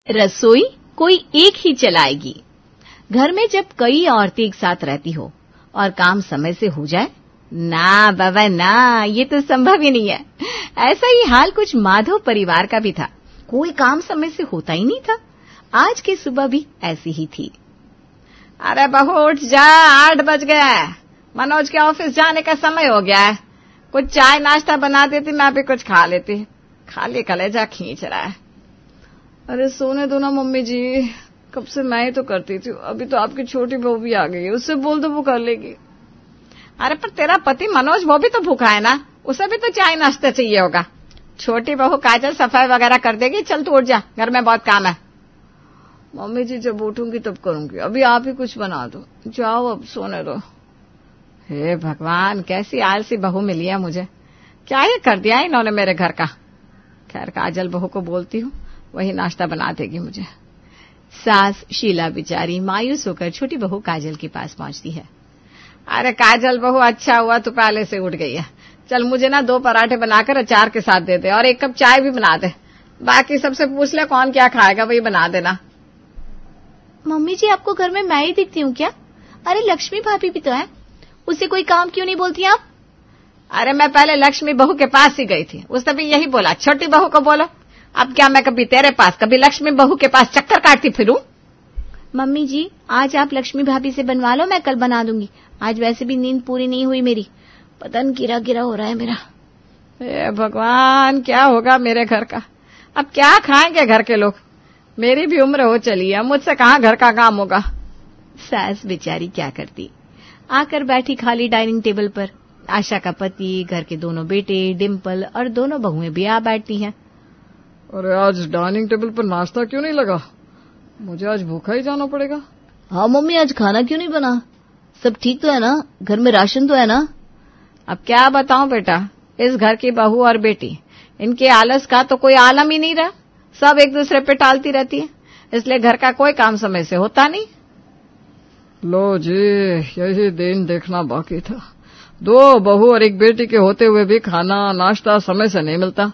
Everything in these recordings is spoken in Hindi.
रसोई कोई एक ही चलाएगी। घर में जब कई औरतें एक साथ रहती हो और काम समय से हो जाए, ना बाबा ना, ये तो संभव ही नहीं है। ऐसा ही हाल कुछ माधव परिवार का भी था। कोई काम समय से होता ही नहीं था। आज की सुबह भी ऐसी ही थी। अरे बहू उठ जा, 8 बज गए, मनोज के ऑफिस जाने का समय हो गया है। कुछ चाय नाश्ता बना देती, मैं भी कुछ खा लेती। खाली कलेजा खींच रहा है। अरे सोने दो ना मम्मी जी, कब से मैं ही तो करती थी। अभी तो आपकी छोटी बहू भी आ गई है, उससे बोल दो वो कर लेगी। अरे पर तेरा पति मनोज वो भी तो भूखा है ना, उसे भी तो चाय नाश्ता चाहिए होगा। छोटी बहू काजल सफाई वगैरह कर देगी। चल तू उठ जा, घर में बहुत काम है। मम्मी जी जब उठूंगी तब करूंगी, अभी आप ही कुछ बना दो। जाओ अब सोने दो। हे भगवान, कैसी आलसी बहू मिली है मुझे। क्या ये कर दिया इन्होंने मेरे घर का। खैर काजल बहू को बोलती हूँ, वही नाश्ता बना देगी मुझे। सास शीला बेचारी मायूस होकर छोटी बहू काजल के पास पहुंचती है। अरे काजल बहू, अच्छा हुआ तू पहले से उठ गई है। चल मुझे ना 2 पराठे बनाकर अचार के साथ दे दे और 1 कप चाय भी बना दे। बाकी सबसे पूछ ले कौन क्या खाएगा, वही बना देना। मम्मी जी आपको घर में मैं ही दिखती हूँ क्या? अरे लक्ष्मी भाभी भी तो है, उसे कोई काम क्यों नहीं बोलती आप? अरे मैं पहले लक्ष्मी बहू के पास ही गई थी, उसने भी यही बोला छोटी बहू को बोलो। अब क्या मैं कभी तेरे पास कभी लक्ष्मी बहू के पास चक्कर काटती फिरूं? मम्मी जी आज आप लक्ष्मी भाभी से बनवा लो, मैं कल बना दूंगी। आज वैसे भी नींद पूरी नहीं हुई मेरी, बदन गिरा गिरा हो रहा है मेरा। हे भगवान, क्या होगा मेरे घर का। अब क्या खाएंगे घर के लोग। मेरी भी उम्र हो चली है, मुझसे कहाँ घर का काम होगा। सास बेचारी क्या करती। आकर बैठी खाली डाइनिंग टेबल पर। आशा का पति, घर के दोनों बेटे, डिम्पल और दोनों बहुएं भी आ बैठती हैं। अरे आज डाइनिंग टेबल पर नाश्ता क्यों नहीं लगा? मुझे आज भूखा ही जाना पड़ेगा। हाँ मम्मी, आज खाना क्यों नहीं बना? सब ठीक तो है ना? घर में राशन तो है ना? अब क्या बताऊं बेटा, इस घर की बहू और बेटी, इनके आलस का तो कोई आलम ही नहीं रहा। सब एक दूसरे पे टालती रहती है, इसलिए घर का कोई काम समय से होता नहीं। लो जी, यही दिन देखना बाकी था। 2 बहू और 1 बेटी के होते हुए भी खाना नाश्ता समय से नहीं मिलता।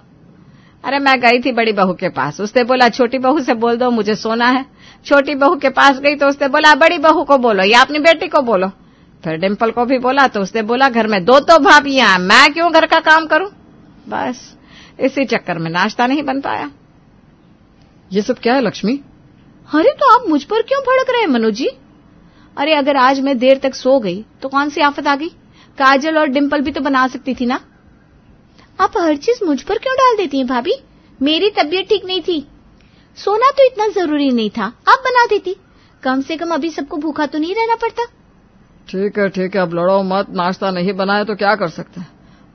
अरे मैं गई थी बड़ी बहू के पास, उसने बोला छोटी बहू से बोल दो मुझे सोना है। छोटी बहू के पास गई तो उसने बोला बड़ी बहू को बोलो या अपनी बेटी को बोलो। फिर डिम्पल को भी बोला तो उसने बोला घर में 2 तो भाभियां, मैं क्यों घर का काम करूं। बस इसी चक्कर में नाश्ता नहीं बन पाया। ये सब क्या है लक्ष्मी? अरे तो आप मुझ पर क्यों भड़क रहे हैं मनोज जी? अरे अगर आज मैं देर तक सो गई तो कौन सी आफत आ गई? काजल और डिम्पल भी तो बना सकती थी ना। आप हर चीज मुझ पर क्यों डाल देती हैं भाभी? मेरी तबीयत ठीक नहीं थी, सोना तो इतना जरूरी नहीं था, आप बना देती। कम से कम अभी सबको भूखा तो नहीं रहना पड़ता। ठीक है, अब लड़ो मत। नाश्ता नहीं बनाया तो क्या कर सकते हैं।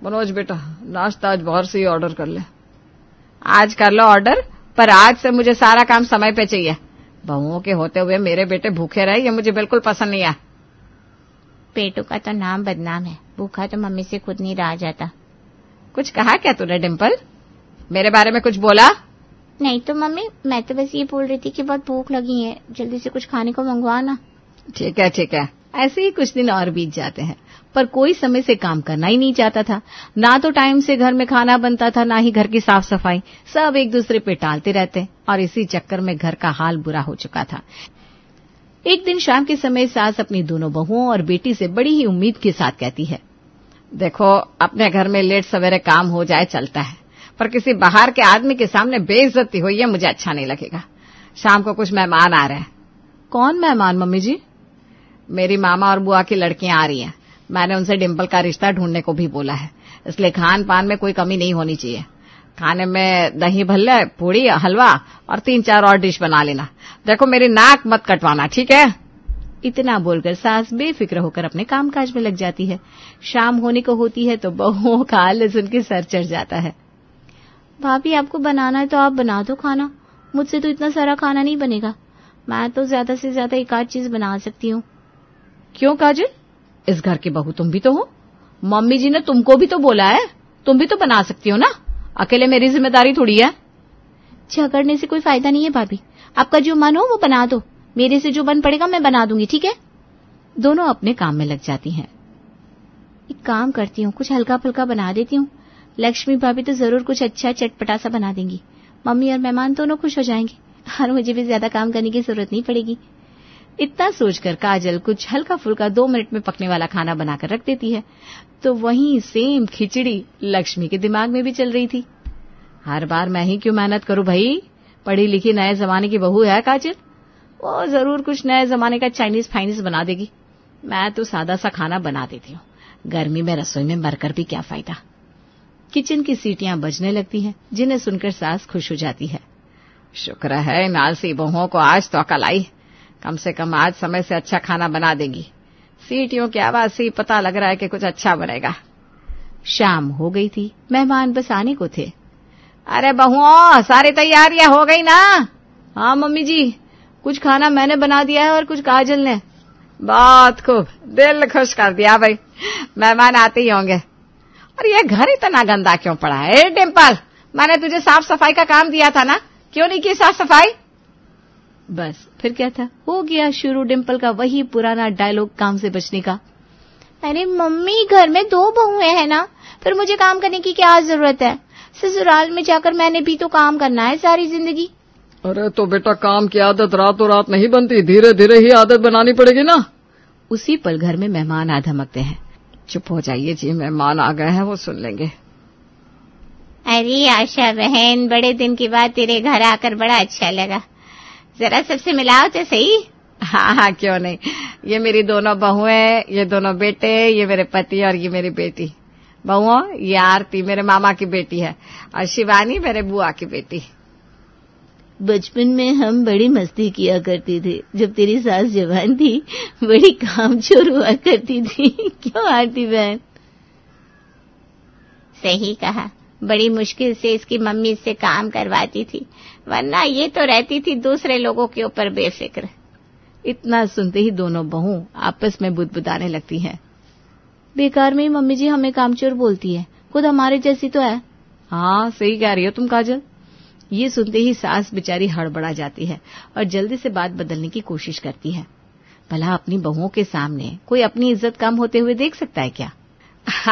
मनोज बेटा, नाश्ता आज बाहर से ही ऑर्डर कर ले। आज कर लो ऑर्डर, पर आज से मुझे सारा काम समय पे चाहिए। बहुओं के होते हुए मेरे बेटे भूखे रहे, ये मुझे बिल्कुल पसंद नहीं है। पेटों का तो नाम बदनाम है, भूखा तो मम्मी से खुद नहीं रहा जाता। कुछ कहा क्या तूने डिम्पल? मेरे बारे में कुछ बोला? नहीं तो मम्मी, मैं तो बस ये बोल रही थी कि बहुत भूख लगी है, जल्दी से कुछ खाने को मंगवाना। ठीक है। ऐसे ही कुछ दिन और बीत जाते हैं, पर कोई समय से काम करना ही नहीं चाहता था। ना तो टाइम से घर में खाना बनता था, ना ही घर की साफ सफाई। सब एक दूसरे पे टालते रहते और इसी चक्कर में घर का हाल बुरा हो चुका था। एक दिन शाम के समय सास अपनी दोनों बहुओं और बेटी से बड़ी ही उम्मीद के साथ कहती है, देखो अपने घर में लेट सवेरे काम हो जाए चलता है, पर किसी बाहर के आदमी के सामने बेइज्जती हुई है मुझे अच्छा नहीं लगेगा। शाम को कुछ मेहमान आ रहे हैं। कौन मेहमान मम्मी जी? मेरी मामा और बुआ की लड़कियां आ रही हैं। मैंने उनसे डिम्पल का रिश्ता ढूंढने को भी बोला है, इसलिए खान पान में कोई कमी नहीं होनी चाहिए। खाने में दही भल्ले, पूड़ी, हलवा और 3-4 और डिश बना लेना। देखो मेरी नाक मत कटवाना, ठीक है? इतना बोलकर सास बेफिक्र होकर अपने कामकाज में लग जाती है। शाम होने को होती है तो बहुओं का आलस उनके सर चढ़ जाता है। भाभी आपको बनाना है तो आप बना दो खाना, मुझसे तो इतना सारा खाना नहीं बनेगा। मैं तो ज्यादा से ज्यादा 1 आध चीज बना सकती हूँ। क्यों काजल, इस घर की बहू तुम भी तो हो। मम्मी जी ने तुमको भी तो बोला है, तुम भी तो बना सकती हो ना। अकेले मेरी जिम्मेदारी थोड़ी है। झगड़ने से कोई फायदा नहीं है भाभी, आपका जो मन हो वो बना दो, मेरे से जो बन पड़ेगा मैं बना दूंगी, ठीक है? दोनों अपने काम में लग जाती हैं। एक काम करती हूँ, कुछ हल्का फुल्का बना देती हूँ। लक्ष्मी भाभी तो जरूर कुछ अच्छा चटपटा सा बना देंगी, मम्मी और मेहमान दोनों खुश हो जाएंगे। और मुझे भी ज्यादा काम करने की जरूरत नहीं पड़ेगी। इतना सोचकर काजल कुछ हल्का फुल्का 2 मिनट में पकने वाला खाना बनाकर रख देती है। तो वहीं सेम खिचड़ी लक्ष्मी के दिमाग में भी चल रही थी। हर बार मैं ही क्यों मेहनत करूं भाई, पढ़ी लिखी नए जमाने की बहू है काजल, वो जरूर कुछ नए जमाने का चाइनीज फाइनीज बना देगी। मैं तो सादा सा खाना बना देती हूँ, गर्मी में रसोई में मरकर भी क्या फायदा। किचन की सीटियां बजने लगती हैं, जिन्हें सुनकर सास खुश हो जाती है। शुक्र है इन आलसी बहुओं को आज तो अकल आई, कम से कम आज समय से अच्छा खाना बना देगी। सीटियों की आवाज से ही पता लग रहा है कि कुछ अच्छा बनेगा। शाम हो गई थी, मेहमान बस आने को थे। अरे बहुओं, सारी तैयारियां हो गई ना? हाँ मम्मी जी, कुछ खाना मैंने बना दिया है और कुछ काजल ने। बहुत खूब, दिल खुश कर दिया भाई, मेहमान आते ही होंगे। और ये घर इतना गंदा क्यों पड़ा है? डिम्पल, मैंने तुझे साफ सफाई का काम दिया था ना, क्यों नहीं की साफ सफाई? बस फिर क्या था, हो गया शुरू डिम्पल का वही पुराना डायलॉग काम से बचने का। अरे मम्मी, घर में 2 बहुएं हैं ना, फिर मुझे काम करने की क्या जरूरत है? ससुराल में जाकर मैंने भी तो काम करना है सारी जिंदगी। अरे तो बेटा, काम की आदत रातों रात नहीं बनती, धीरे धीरे ही आदत बनानी पड़ेगी ना। उसी पल घर में मेहमान आ धमकते हैं। चुप हो जाइए जी, मेहमान आ गए हैं, वो सुन लेंगे। अरे आशा बहन, बड़े दिन के बाद तेरे घर आकर बड़ा अच्छा लगा, जरा सबसे मिलाओ तो सही। हाँ हाँ, क्यों नहीं। ये मेरी दोनों बहुएं, ये दोनों बेटे, ये मेरे पति और ये मेरी बेटी। बहुओं, ये आरती मेरे मामा की बेटी है और शिवानी मेरे बुआ की बेटी। बचपन में हम बड़ी मस्ती किया करते थे, जब तेरी सास जवान थी बड़ी कामचोर हुआ करती थी। क्यों आरती बहन? सही कहा, बड़ी मुश्किल से इसकी मम्मी इससे काम करवाती थी, वरना ये तो रहती थी दूसरे लोगों के ऊपर बेफिक्र। इतना सुनते ही दोनों बहू आपस में बुदबुदाने लगती हैं। बेकार में ही मम्मी जी हमें कामचोर बोलती है, खुद हमारे जैसी तो है। हाँ, सही कह रही हो तुम काजल। ये सुनते ही सास बेचारी हड़बड़ा जाती है और जल्दी से बात बदलने की कोशिश करती है। भला अपनी बहुओं के सामने कोई अपनी इज्जत कम होते हुए देख सकता है क्या?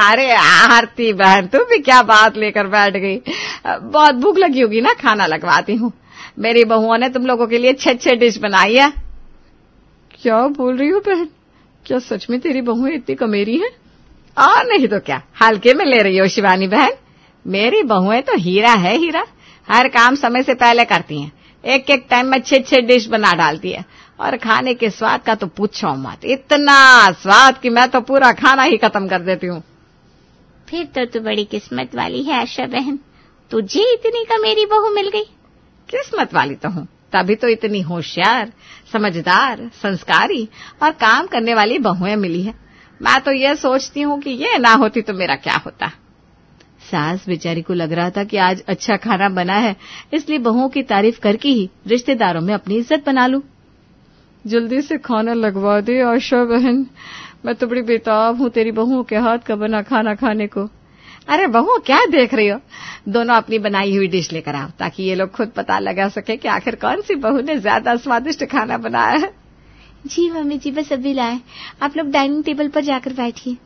अरे आरती बहन, तू भी क्या बात लेकर बैठ गई? बहुत भूख लगी होगी ना, खाना लगवाती हूँ। मेरी बहुओं ने तुम लोगों के लिए 6 डिश बनाई है। क्या बोल रही हो बहन? क्या सच में तेरी बहुएं इतनी कमेरी हैं? और नहीं तो क्या, हल्के में ले रही हो शिवानी बहन? मेरी बहुएं तो हीरा है, हीरा। हर काम समय से पहले करती हैं, एक एक टाइम में 6 डिश बना डालती है। और खाने के स्वाद का तो पूछो मत, इतना स्वाद कि मैं तो पूरा खाना ही खत्म कर देती हूँ। फिर तो तू बड़ी किस्मत वाली है आशा बहन, तुझे इतनी का मेरी बहू मिल गई। किस्मत वाली तो हूँ, तभी तो इतनी होशियार, समझदार, संस्कारी और काम करने वाली बहुएं मिली है। मैं तो ये सोचती हूँ कि ये ना होती तो मेरा क्या होता। सास बेचारी को लग रहा था कि आज अच्छा खाना बना है, इसलिए बहुओं की तारीफ करके ही रिश्तेदारों में अपनी इज्जत बना लूं। जल्दी से खाना लगवा दे आशा बहन, मैं तो बड़ी बेताब हूँ तेरी बहुओं के हाथ का बना खाना खाने को। अरे बहू, क्या देख रही हो? दोनों अपनी बनाई हुई डिश लेकर आओ, ताकि ये लोग खुद पता लगा सके कि आखिर कौन सी बहू ने ज्यादा स्वादिष्ट खाना बनाया है। जी मम्मी जी, बस अभी लाए, आप लोग डाइनिंग टेबल पर जाकर बैठिए।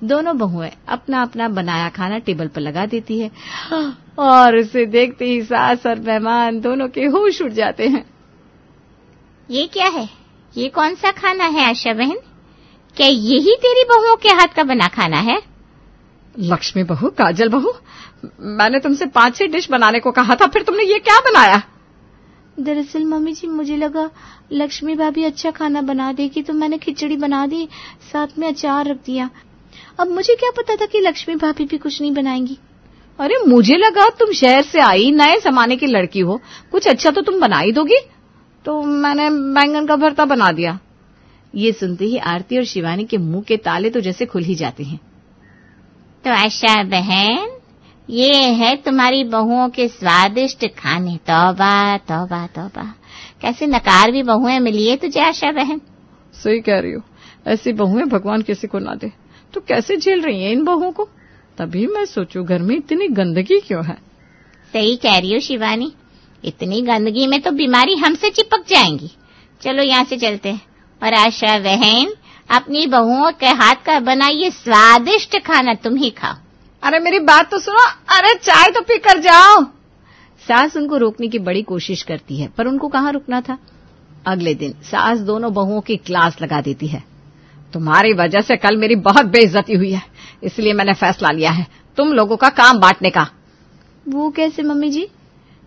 दोनों बहुएं अपना अपना बनाया खाना टेबल पर लगा देती है और उसे देखते ही सास और मेहमान दोनों के होश उड़ जाते हैं। ये क्या है? ये कौन सा खाना है आशा बहन? क्या यही तेरी बहुओं के हाथ का बना खाना है? लक्ष्मी बहू, काजल बहू, मैंने तुमसे 5-6 डिश बनाने को कहा था, फिर तुमने ये क्या बनाया? दरअसल मम्मी जी, मुझे लगा लक्ष्मी भाभी अच्छा खाना बना देगी, तो मैंने खिचड़ी बना दी, साथ में अचार रख दिया। अब मुझे क्या पता था कि लक्ष्मी भाभी भी कुछ नहीं बनाएंगी। अरे मुझे लगा तुम शहर से आई, नए जमाने की लड़की हो, कुछ अच्छा तो तुम बना ही दोगी, तो मैंने बैंगन का भरता बना दिया। ये सुनते ही आरती और शिवानी के मुंह के ताले तो जैसे खुल ही जाते हैं। तो आशा बहन, ये है तुम्हारी बहुओं के स्वादिष्ट खाने। तौबा तौबा तौबा, कैसे नकार भी बहुएं मिली है तुझे आशा बहन। सही कह रही हो, ऐसी बहुएं भगवान किसी को ना दे। तो कैसे झेल रही है इन बहुओं को? तभी मैं सोचूं घर में इतनी गंदगी क्यों है। सही कह रही हो शिवानी, इतनी गंदगी में तो बीमारी हमसे चिपक जाएंगी। चलो यहाँ से चलते हैं। और आशा बहन, अपनी बहुओं के हाथ का बना ये स्वादिष्ट खाना तुम ही खाओ। अरे मेरी बात तो सुनो, अरे चाय तो पी कर जाओ। सास उनको रोकने की बड़ी कोशिश करती है, पर उनको कहाँ रुकना था। अगले दिन सास दोनों बहुओं की क्लास लगा देती है। तुम्हारी वजह से कल मेरी बहुत बेइज्जती हुई है, इसलिए मैंने फैसला लिया है तुम लोगों का काम बांटने का। वो कैसे मम्मी जी?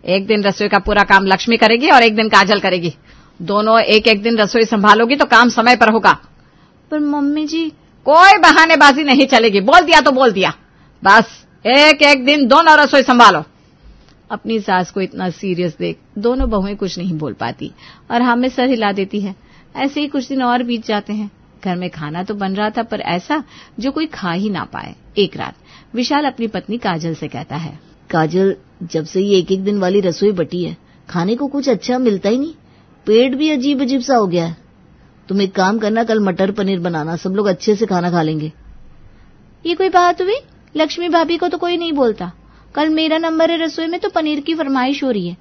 एक दिन रसोई का पूरा काम लक्ष्मी करेगी और एक दिन काजल करेगी। दोनों एक एक दिन रसोई संभालोगी तो काम समय पर होगा। पर मम्मी जी, कोई बहानेबाजी नहीं चलेगी, बोल दिया तो बोल दिया, बस एक एक दिन दोनों रसोई संभालो। अपनी सास को इतना सीरियस देख दोनों बहुएं कुछ नहीं बोल पाती और हाँ में सर हिला देती है। ऐसे ही कुछ दिन और बीत जाते हैं। घर में खाना तो बन रहा था, पर ऐसा जो कोई खा ही ना पाए। एक रात विशाल अपनी पत्नी काजल से कहता है, काजल, जब से ये एक एक दिन वाली रसोई बटी है, खाने को कुछ अच्छा मिलता ही नहीं, पेट भी अजीब अजीब सा हो गया है। तुम एक काम करना, कल मटर पनीर बनाना, सब लोग अच्छे से खाना खा लेंगे। ये कोई बात हुई? लक्ष्मी भाभी को तो कोई नहीं बोलता। कल मेरा नंबर है रसोई में तो पनीर की फरमाइश हो रही है,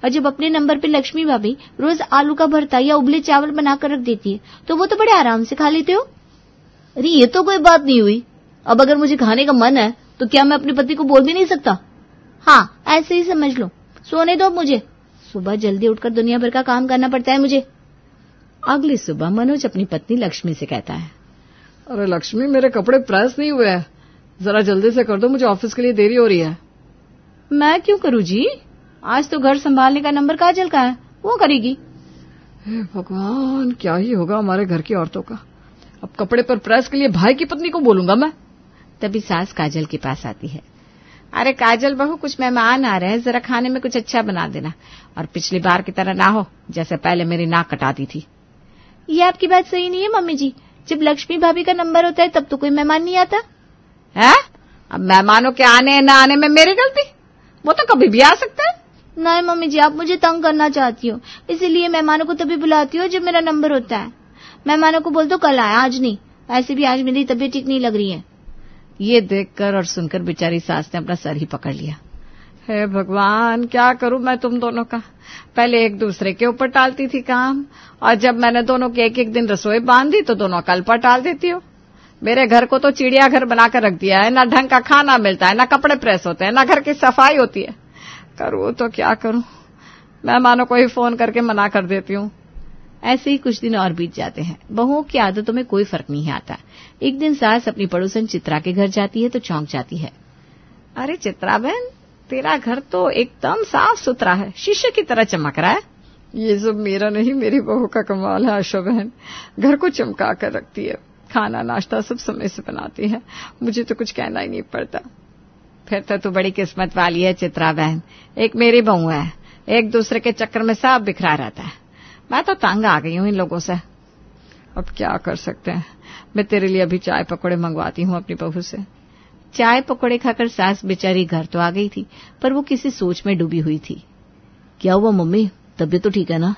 और जब अपने नंबर पे लक्ष्मी भाभी रोज आलू का भरता या उबले चावल बनाकर रख देती है तो वो तो बड़े आराम से खा लेते हो। अरे ये तो कोई बात नहीं हुई। अब अगर मुझे खाने का मन है तो क्या मैं अपने पति को बोल भी नहीं सकता? हाँ, ऐसे ही समझ लो। सोने दो मुझे, सुबह जल्दी उठकर दुनिया भर का काम करना पड़ता है मुझे। अगली सुबह मनोज अपनी पत्नी लक्ष्मी से कहता है, अरे लक्ष्मी, मेरे कपड़े प्रेस नहीं हुए हैं, जरा जल्दी से कर दो, मुझे ऑफिस के लिए देरी हो रही है। मैं क्यों करूं जी? आज तो घर संभालने का नंबर काजल का है, वो करेगी। हे भगवान, क्या ही होगा हमारे घर की औरतों का। अब कपड़े पर प्रेस के लिए भाई की पत्नी को बोलूंगा मैं। तभी सास काजल के पास आती है। अरे काजल बहू, कुछ मेहमान आ रहे हैं, जरा खाने में कुछ अच्छा बना देना, और पिछली बार की तरह ना हो जैसे पहले मेरी नाक कटाती थी। ये आपकी बात सही नहीं है मम्मी जी। जब लक्ष्मी भाभी का नंबर होता है तब तो कोई मेहमान नहीं आता है। अब मेहमानों के आने न आने में मेरी गलती? वो तो कभी भी आ सकता है। नहीं मम्मी जी, आप मुझे तंग करना चाहती हो, इसीलिए मेहमानों को तभी बुलाती हो जब मेरा नंबर होता है। मेहमानों को बोल दो कल आए, आज नहीं। ऐसे भी आज मेरी तबीयत ठीक नहीं लग रही है। ये देखकर और सुनकर बेचारी सास ने अपना सर ही पकड़ लिया। हे भगवान, क्या करूं मैं तुम दोनों का। पहले एक दूसरे के ऊपर टालती थी काम, और जब मैंने दोनों की एक एक दिन रसोई बांधी तो दोनों कल पर टाल देती हो। मेरे घर को तो चिड़ियाघर बनाकर रख दिया है, ना ढंग का खाना मिलता है, ना कपड़े प्रेस होते हैं, ना घर की सफाई होती है। करूं तो क्या करूं, मेहमानों को ही फोन करके मना कर देती हूं। ऐसे ही कुछ दिन और बीत जाते हैं। बहुओं की आदतों में कोई फर्क नहीं आता। एक दिन सास अपनी पड़ोसन चित्रा के घर जाती है तो चौंक जाती है। अरे चित्रा बहन, तेरा घर तो एकदम साफ सुथरा है, शीशे की तरह चमक रहा है। ये सब मेरा नहीं, मेरी बहू का कमाल है आशा बहन। घर को चमका कर रखती है, खाना नाश्ता सब समय से बनाती है, मुझे तो कुछ कहना ही नहीं पड़ता। फिर तो तू बड़ी किस्मत वाली है चित्रा बहन। एक मेरी बहू है, एक दूसरे के चक्कर में सब बिखरा रहता है। मैं तो तंग आ गई हूं इन लोगों से। अब क्या कर सकते हैं। मैं तेरे लिए अभी चाय पकौड़े मंगवाती हूं अपनी बहू से। चाय पकौड़े खाकर सास बेचारी घर तो आ गई थी, पर वो किसी सोच में डूबी हुई थी। क्या हुआ मम्मी, तबीयत तो ठीक है ना?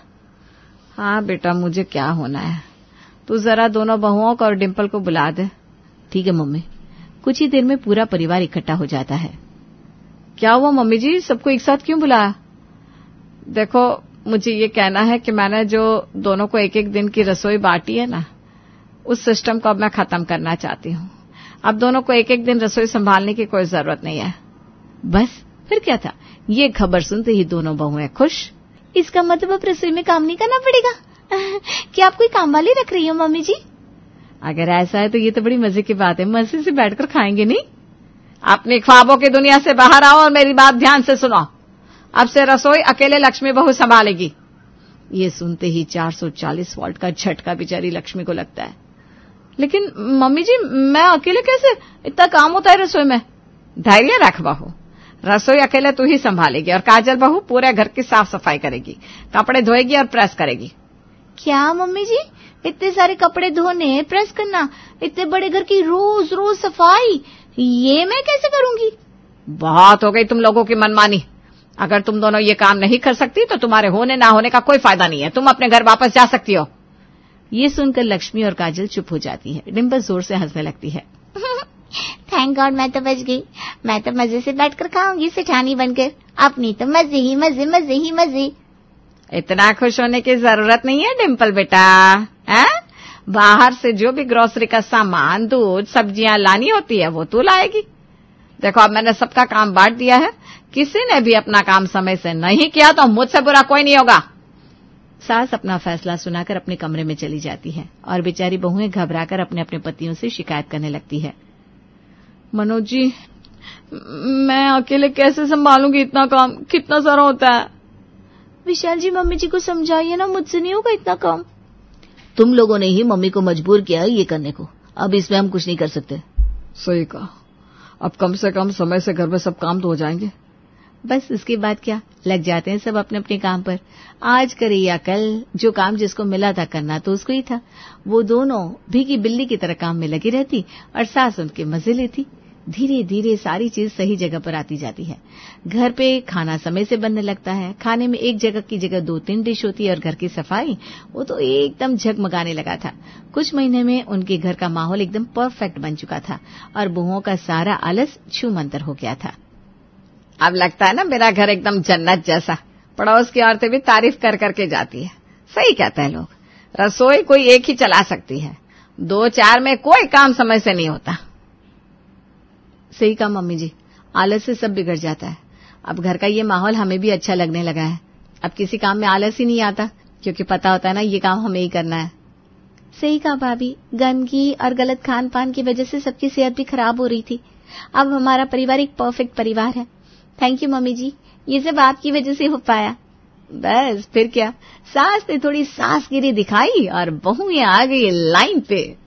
हाँ बेटा, मुझे क्या होना है। तू जरा दोनों बहुओं को और डिम्पल को बुला दे। ठीक है मम्मी। कुछ ही देर में पूरा परिवार इकट्ठा हो जाता है। क्या हुआ मम्मी जी, सबको एक साथ क्यों बुलाया? देखो, मुझे ये कहना है कि मैंने जो दोनों को एक एक दिन की रसोई बांटी है ना, उस सिस्टम को अब मैं खत्म करना चाहती हूँ। अब दोनों को एक एक दिन रसोई संभालने की कोई जरूरत नहीं है। बस, फिर क्या था। ये खबर सुनते ही दोनों बहुएं खुश। इसका मतलब अब रसोई में काम नहीं करना पड़ेगा। क्या आप कोई काम वाली रख रही हो मम्मी जी? अगर ऐसा है तो ये तो बड़ी मजे की बात है। मजे से बैठकर खाएंगे नहीं। अपनी ख्वाबों की दुनिया से बाहर आओ और मेरी बात ध्यान से सुनो। अब से रसोई अकेले लक्ष्मी बहू संभालेगी। ये सुनते ही 440 वोल्ट का झटका बेचारी लक्ष्मी को लगता है। लेकिन मम्मी जी, मैं अकेले कैसे? इतना काम होता है रसोई में। धैर्य रख बहू, रसोई अकेले तू ही संभालेगी और काजल बहू पूरे घर की साफ सफाई करेगी, कपड़े धोएगी और प्रेस करेगी। क्या मम्मी जी, इतने सारे कपड़े धोने, प्रेस करना, इतने बड़े घर की रोज रोज सफाई, ये मैं कैसे करूंगी? बहुत हो गई तुम लोगों की मनमानी। अगर तुम दोनों ये काम नहीं कर सकती तो तुम्हारे होने ना होने का कोई फायदा नहीं है। तुम अपने घर वापस जा सकती हो। ये सुनकर लक्ष्मी और काजल चुप हो जाती है। डिम्पल जोर से हंसने लगती है। थैंक गॉड, मैं तो बच गई। मैं तो मजे से बैठकर खाऊंगी सेठानी बनकर। अपनी तो मजे ही मजे, मजे ही मजे। इतना खुश होने की जरूरत नहीं है डिम्पल बेटा। बाहर से जो भी ग्रोसरी का सामान, दूध, सब्जियां लानी होती है वो तू लाएगी। देखो अब मैंने सबका काम बांट दिया है, किसी ने भी अपना काम समय से नहीं किया तो मुझसे बुरा कोई नहीं होगा। सास अपना फैसला सुनाकर अपने कमरे में चली जाती है और बेचारी बहुएं घबराकर अपने अपने पतियों से शिकायत करने लगती है। मनोज जी, मैं अकेले कैसे संभालूंगी इतना काम, कितना सारा होता है। विशाल जी, मम्मी जी को समझाइए ना, मुझसे नहीं होगा इतना काम। तुम लोगों ने ही मम्मी को मजबूर किया है ये करने को, अब इसमें हम कुछ नहीं कर सकते। सही कहा, अब कम से कम समय से घर में सब काम तो हो जाएंगे। बस इसके बाद क्या, लग जाते हैं सब अपने अपने काम पर। आज करे या कल, जो काम जिसको मिला था करना तो उसको ही था। वो दोनों भीगी बिल्ली की तरह काम में लगी रहती और सास उनके मजे लेती। धीरे धीरे सारी चीज सही जगह पर आती जाती है। घर पे खाना समय से बनने लगता है। खाने में एक जगह की जगह 2-3 डिश होती है और घर की सफाई वो तो एकदम झगमगाने लगा था। कुछ महीने में उनके घर का माहौल एकदम परफेक्ट बन चुका था और बहुओं का सारा आलस छूमंतर हो गया था। अब लगता है ना मेरा घर एकदम जन्नत जैसा। पड़ोस की औरतें भी तारीफ कर करके जाती है। सही कहते हैं लोग, रसोई कोई एक ही चला सकती है, 2-4 में कोई काम समय से नहीं होता। सही कहा मम्मी जी, आलस से सब बिगड़ जाता है। अब घर का ये माहौल हमें भी अच्छा लगने लगा है। अब किसी काम में आलस ही नहीं आता, क्योंकि पता होता है ना ये काम हमें ही करना है। सही कहा भाभी, गंदगी और गलत खान पान की वजह से सबकी सेहत भी खराब हो रही थी। अब हमारा परिवार एक परफेक्ट परिवार है। थैंक यू मम्मी जी, ये सब आपकी वजह से हो पाया। बस फिर क्या, सास ने थोड़ी सासगिरी दिखाई और बहुएं आ गई लाइन पे।